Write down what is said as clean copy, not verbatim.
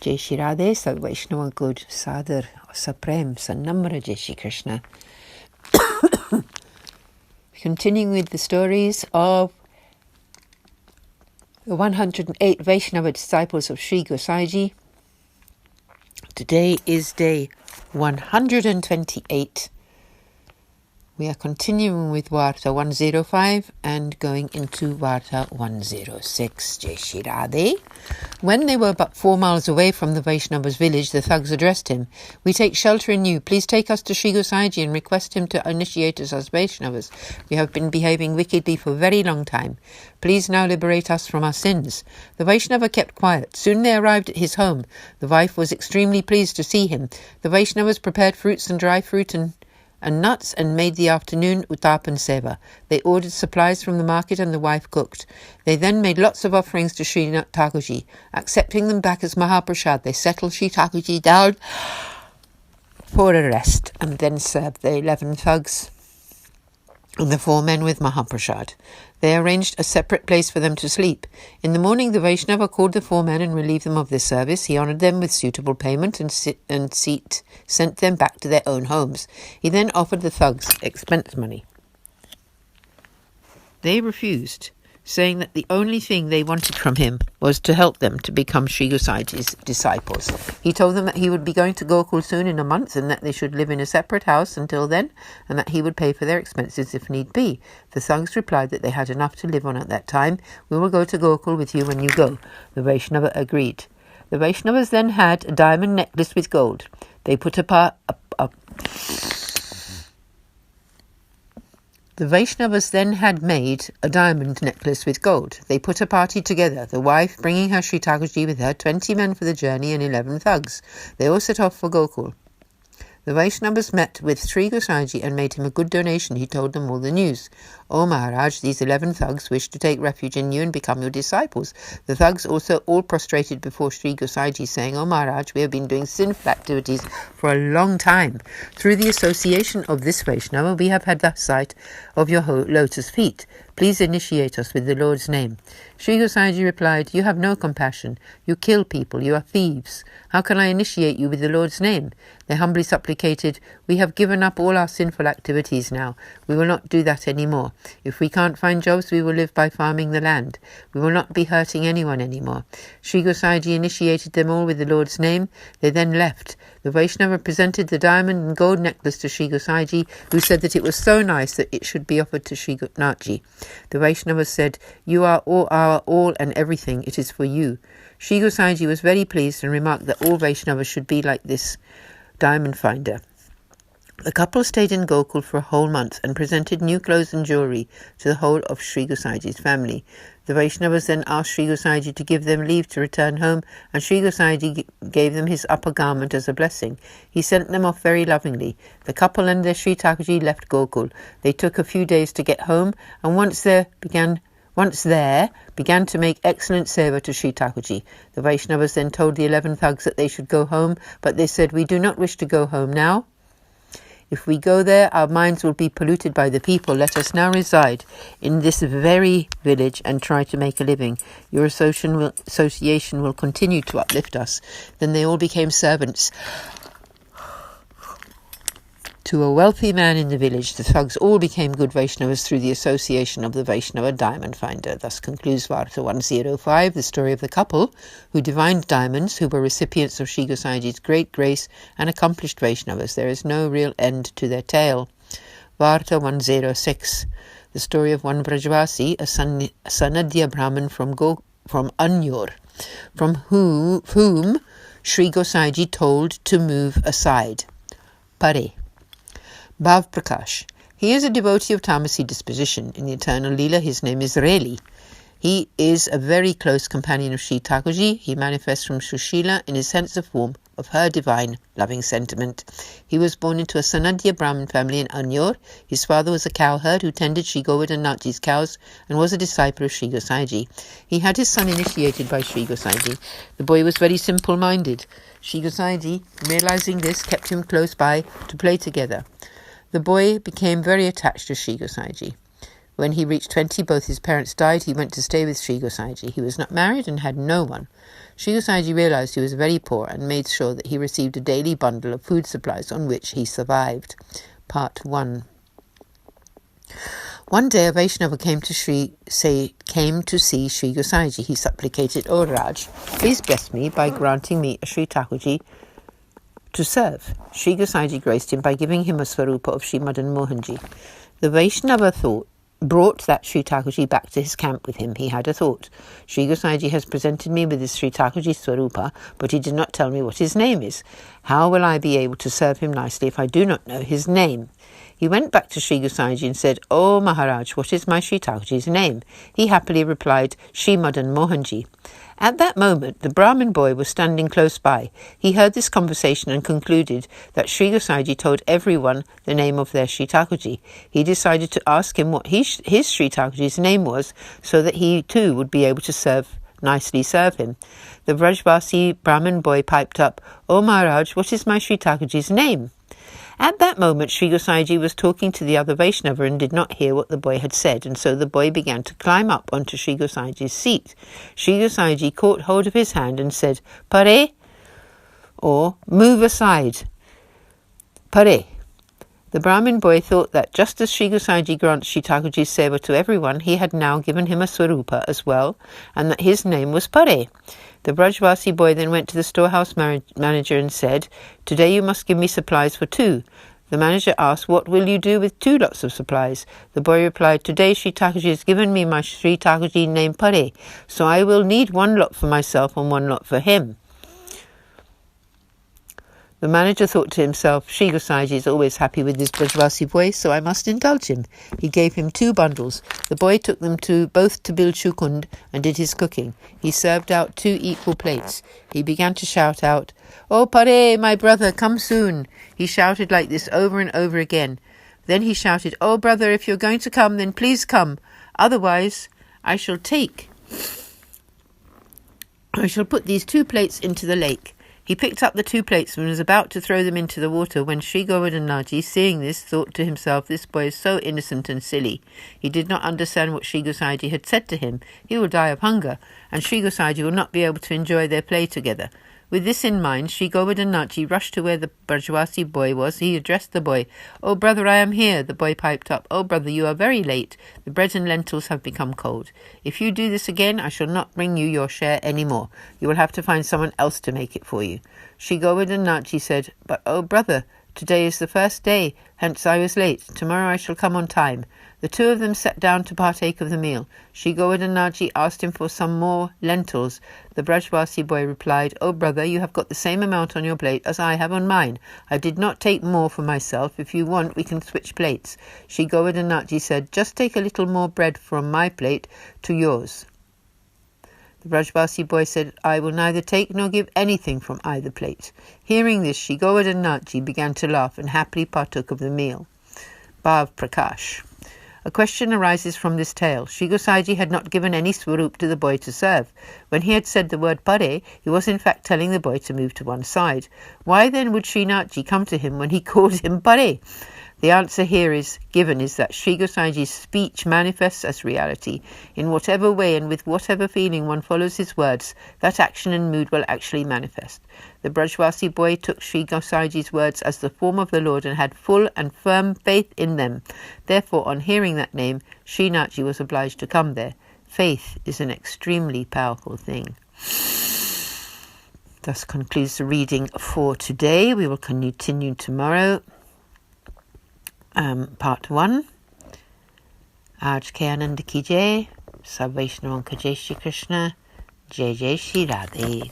Jai Shri Radhe, Sat Vaishnava Good Sadar Saprem Sanamra Jai Shri Krishna. Continuing with the stories of the 108 Vaishnava disciples of Sri Gosaiji. Today is day 128. We are continuing with Varta 105 and going into Varta 106. Jai Shri Radhe. When they were but 4 miles away from the Vaishnava's village, the thugs addressed him. "We take shelter in you. Please take us to Sri Gosaiji and request him to initiate us as Vaishnavas. We have been behaving wickedly for a very long time. Please now liberate us from our sins." The Vaishnava kept quiet. Soon they arrived at his home. The wife was extremely pleased to see him. The Vaishnavas prepared fruits and dry fruit and nuts and made the afternoon uttap and seva. They ordered supplies from the market and the wife cooked. They then made lots of offerings to Sri Thakurji. Accepting them back as Mahaprasad, they settled Sri Thakurji down for a rest and then served the 11 thugs and the 4 men with Mahaprasad. They arranged a separate place for them to sleep. In the morning, the Vaishnava called the 4 men and relieved them of their service. He honoured them with suitable payment and sent them back to their own homes. He then offered the thugs expense money. They refused, saying that the only thing they wanted from him was to help them to become Sri Gosaiji's disciples. He told them that he would be going to Gokul soon in a month and that they should live in a separate house until then and that he would pay for their expenses if need be. The thugs replied that they had enough to live on at that time. "We will go to Gokul with you when you go." The Vaishnava agreed. The Vaishnavas then had a diamond necklace with gold. The Vaishnavas then had made a diamond necklace with gold. They put a party together, the wife bringing her Sri Thakurji with her, 20 men for the journey and 11 thugs. They all set off for Gokul. The Vaishnavas met with Sri Gosaiji and made him a good donation. He told them all the news. "O Maharaj, these 11 thugs wish to take refuge in you and become your disciples." The thugs also all prostrated before Sri Gosaiji, saying, "O Maharaj, we have been doing sinful activities for a long time. Through the association of this Vaishnava, we have had the sight of your lotus feet. Please initiate us with the Lord's name." Sri Gosaiji replied, "You have no compassion. You kill people. You are thieves. How can I initiate you with the Lord's name?" They humbly supplicated, "We have given up all our sinful activities now. We will not do that any more. If we can't find jobs, we will live by farming the land. We will not be hurting anyone anymore." Sri Gosaiji initiated them all with the Lord's name. They then left. The Vaishnava presented the diamond and gold necklace to Sri Gosaiji, who said that it was so nice that it should be offered to Sri Gopnathji. The Vaishnava said, "You are our all and everything. It is for you." Sri Gosaiji was very pleased and remarked that all Vaishnavas should be like this diamond finder. The couple stayed in Gokul for a whole month and presented new clothes and jewellery to the whole of Sri Gosaiji's family. The Vaishnavas then asked Sri Gosaiji to give them leave to return home, and Sri Gosaiji gave them his upper garment as a blessing. He sent them off very lovingly. The couple and their Sri Thakurji left Gokul. They took a few days to get home, and once there, began to make excellent seva to Sri Thakurji. The Vaishnavas then told the 11 thugs that they should go home, but they said, "We do not wish to go home now. If we go there, our minds will be polluted by the people. Let us now reside in this very village and try to make a living. Your association will continue to uplift us." Then they all became servants to a wealthy man in the village. The thugs all became good Vaishnavas through the association of the Vaishnava diamond finder. Thus concludes Varta 105, the story of the couple who divined diamonds, who were recipients of Sri Gosaiji's great grace and accomplished Vaishnavas. There is no real end to their tale. Varta 106, the story of one Vrajavasi, a Sanadhya Brahmin from Anyor, from whom Sri Gosaiji told to move aside. Pare. Bhav Prakash. He is a devotee of Tamasi disposition. In the eternal Leela, his name is Reli. He is a very close companion of Sri Thakurji. He manifests from Sushila in his sense of form of her divine loving sentiment. He was born into a Sanadhya Brahmin family in Anyor. His father was a cowherd who tended Sri Govardhanathji's cows and was a disciple of Sri Gosaiji. He had his son initiated by Sri Gosaiji. The boy was very simple-minded. Sri Gosaiji, realizing this, kept him close by to play together. The boy became very attached to Sri Gosaiji. When he reached 20, both his parents died. He went to stay with Sri Gosaiji. He was not married and had no one. Sri Gosaiji realized he was very poor and made sure that he received a daily bundle of food supplies on which he survived. Part 1. One day a Vaishnava came to see Sri Gosaiji. He supplicated, "O Raj, please bless me by granting me a Sri Thakurji to serve." Sri Gosaiji graced him by giving him a swarupa of Sri Madan Mohanji. The Vaishnava brought that Sri Thakurji back to his camp with him. He had a thought. Sri Gosaiji has presented me with this Sri Thakurji swarupa, but he did not tell me what his name is. How will I be able to serve him nicely if I do not know his name? He went back to Sri Gosaiji and said, "O Maharaj, what is my Sri Thakurji's name?" He happily replied, "Sri Madan Mohanji." At that moment, the Brahmin boy was standing close by. He heard this conversation and concluded that Sri Gosaiji told everyone the name of their Sri Thakurji. He decided to ask him what his Sri Thakurji's name was, so that he too would be able to nicely serve him. The Vrajvasi Brahmin boy piped up, "O Maharaj, what is my Sri Thakurji's name?" At that moment, Sri Gosaiji was talking to the other Vaishnava and did not hear what the boy had said, and so the boy began to climb up onto Sri Gosaiji's seat. Sri Gosaiji caught hold of his hand and said, "Pare," or "move aside." Pare. The Brahmin boy thought that just as Sri Gosaiji grants Sri Thakurji's seva to everyone, he had now given him a swarupa as well, and that his name was Pare. The Vrajvasi boy then went to the storehouse manager and said, "Today you must give me supplies for 2. The manager asked, "What will you do with 2 lots of supplies?" The boy replied, "Today Sri Thakurji has given me my Sri Thakurji named Pare, so I will need 1 lot for myself and 1 lot for him." The manager thought to himself, Sri Gosaiji is always happy with this Vrajvasi boy, so I must indulge him. He gave him 2 bundles. The boy took them both to Bilchukund and did his cooking. He served out 2 equal plates. He began to shout out, "Oh, Pare, my brother, come soon." He shouted like this over and over again. Then he shouted, "Oh, brother, if you're going to come, then please come. Otherwise, I shall put these 2 plates into the lake." He picked up the 2 plates and was about to throw them into the water when Sri Govardhanaji, seeing this, thought to himself, "This boy is so innocent and silly." He did not understand what Sri Gosaiji had said to him. He will die of hunger, and Sri Gosaiji will not be able to enjoy their play together. With this in mind, Sri Govardhanaji rushed to where the Vrajvasi boy was. He addressed the boy. "Oh, brother, I am here." The boy piped up, "Oh, brother, you are very late. The bread and lentils have become cold. If you do this again, I shall not bring you your share any more. You will have to find someone else to make it for you." Sri Govardhanaji said, "But, oh, brother, today is the first day, hence I was late. Tomorrow I shall come on time." The 2 of them sat down to partake of the meal. Sri Govardhanaji asked him for some more lentils. The Vrajvasi boy replied, "Oh, brother, you have got the same amount on your plate as I have on mine. I did not take more for myself. If you want, we can switch plates." Sri Govardhanaji said, "Just take a little more bread from my plate to yours." The Vrajvasi boy said, "I will neither take nor give anything from either plate." Hearing this, Sri Govardhanaji began to laugh and happily partook of the meal. Bhav Prakash. A question arises from this tale. Sri Gosaiji had not given any swarup to the boy to serve. When he had said the word Pare, he was in fact telling the boy to move to one side. Why then would Srinathji come to him when he called him Pare? The answer here is that Sri Gosaiji's speech manifests as reality. In whatever way and with whatever feeling one follows his words, that action and mood will actually manifest. The Brajvasi boy took Sri Gosaiji's words as the form of the Lord and had full and firm faith in them. Therefore, on hearing that name, Srinathji was obliged to come there. Faith is an extremely powerful thing. Thus concludes the reading for today. We will continue tomorrow. Part 1. Aaj ke Anand ki jai. Sab Vaishnavan ka Jai Shri Krishna. Jai Jai Shri Radhe.